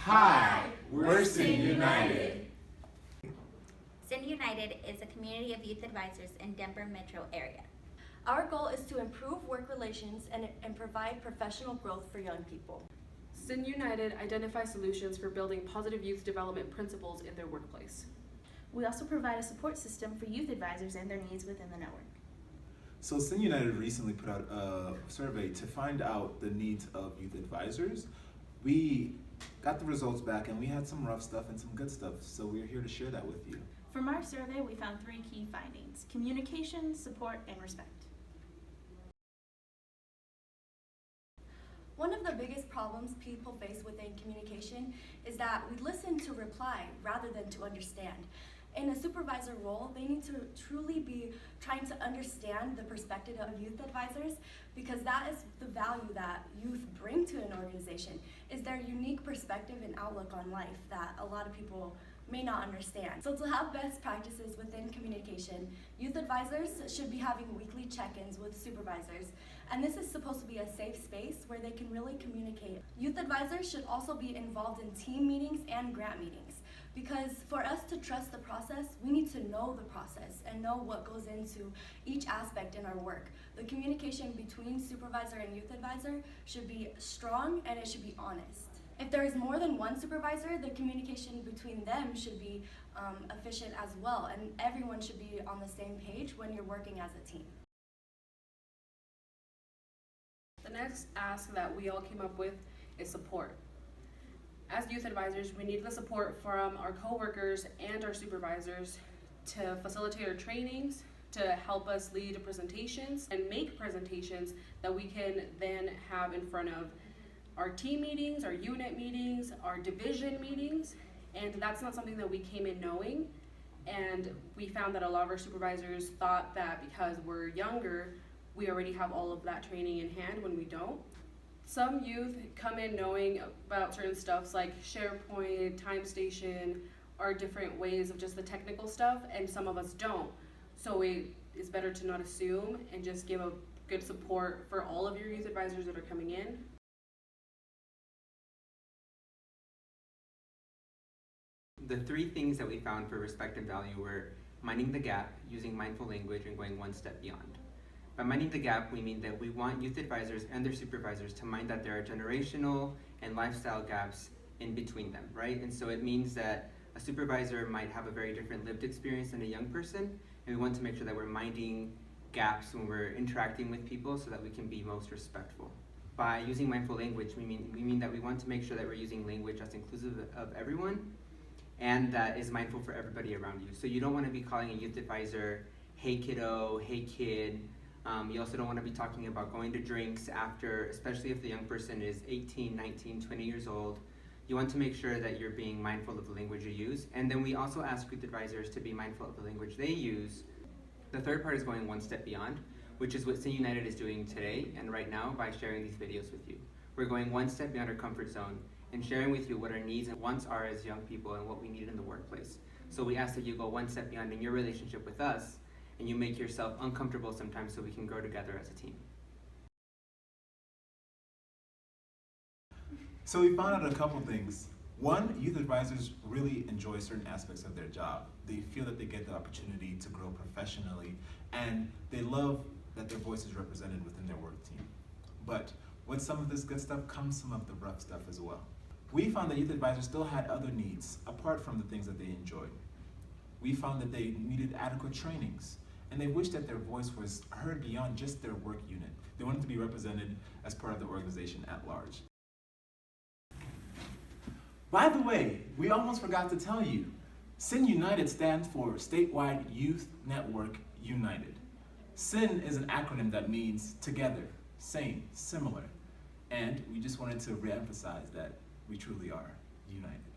Hi, we're SYN United. SYN United is a community of youth advisors in Denver metro area. Our goal is to improve work relations and provide professional growth for young people. SYN United identifies solutions for building positive youth development principles in their workplace. We also provide a support system for youth advisors and their needs within the network. So SYN United recently put out a survey to find out the needs of youth advisors. We got the results back and we had some rough stuff and some good stuff, so we're here to share that with you. From our survey, we found 3 key findings: communication, support, and respect. One of the biggest problems people face within communication is that we listen to reply rather than to understand. In a supervisor role, they need to truly be trying to understand the perspective of youth advisors, because that is the value that youth bring to an organization, is their unique perspective and outlook on life that a lot of people may not understand. So to have best practices within communication, youth advisors should be having weekly check-ins with supervisors, and this is supposed to be a safe space where they can really communicate. Youth advisors should also be involved in team meetings and grant meetings, because for us to trust the process, we need to know the process and know what goes into each aspect in our work. The communication between supervisor and youth advisor should be strong and it should be honest. If there is more than one supervisor, the communication between them should be efficient as well, and everyone should be on the same page when you're working as a team. The next ask that we all came up with is support. As youth advisors, we need the support from our coworkers and our supervisors to facilitate our trainings, to help us lead presentations and make presentations that we can then have in front of our team meetings, our unit meetings, our division meetings, and that's not something that we came in knowing. And we found that a lot of our supervisors thought that because we're younger, we already have all of that training in hand when we don't. Some youth come in knowing about certain stuffs like SharePoint, Time Station, or different ways of just the technical stuff, and some of us don't. So it is better to not assume and just give a good support for all of your youth advisors that are coming in. The 3 things that we found for respect and value were minding the gap, using mindful language, and going one step beyond. By minding the gap, we mean that we want youth advisors and their supervisors to mind that there are generational and lifestyle gaps in between them, right? And so it means that a supervisor might have a very different lived experience than a young person, and we want to make sure that we're minding gaps when we're interacting with people so that we can be most respectful. By using mindful language, we mean that we want to make sure that we're using language that's inclusive of everyone and that is mindful for everybody around you. So you don't want to be calling a youth advisor, hey kiddo, hey kid. You also don't want to be talking about going to drinks after, especially if the young person is 18, 19, 20 years old. You want to make sure that you're being mindful of the language you use. And then we also ask youth advisors to be mindful of the language they use. The third part is going one step beyond, which is what SYN United is doing today and right now by sharing these videos with you. We're going one step beyond our comfort zone and sharing with you what our needs and wants are as young people and what we need in the workplace. So we ask that you go one step beyond in your relationship with us and you make yourself uncomfortable sometimes so we can grow together as a team. So we found out a couple things. One, youth advisors really enjoy certain aspects of their job. They feel that they get the opportunity to grow professionally, and they love that their voice is represented within their work team. But with some of this good stuff comes some of the rough stuff as well. We found that youth advisors still had other needs apart from the things that they enjoyed. We found that they needed adequate trainings, and they wished that their voice was heard beyond just their work unit. They wanted to be represented as part of the organization at large. By the way, we almost forgot to tell you, SYN United stands for Statewide Youth Network United. SYN is an acronym that means together, same, similar, and we just wanted to reemphasize that we truly are united.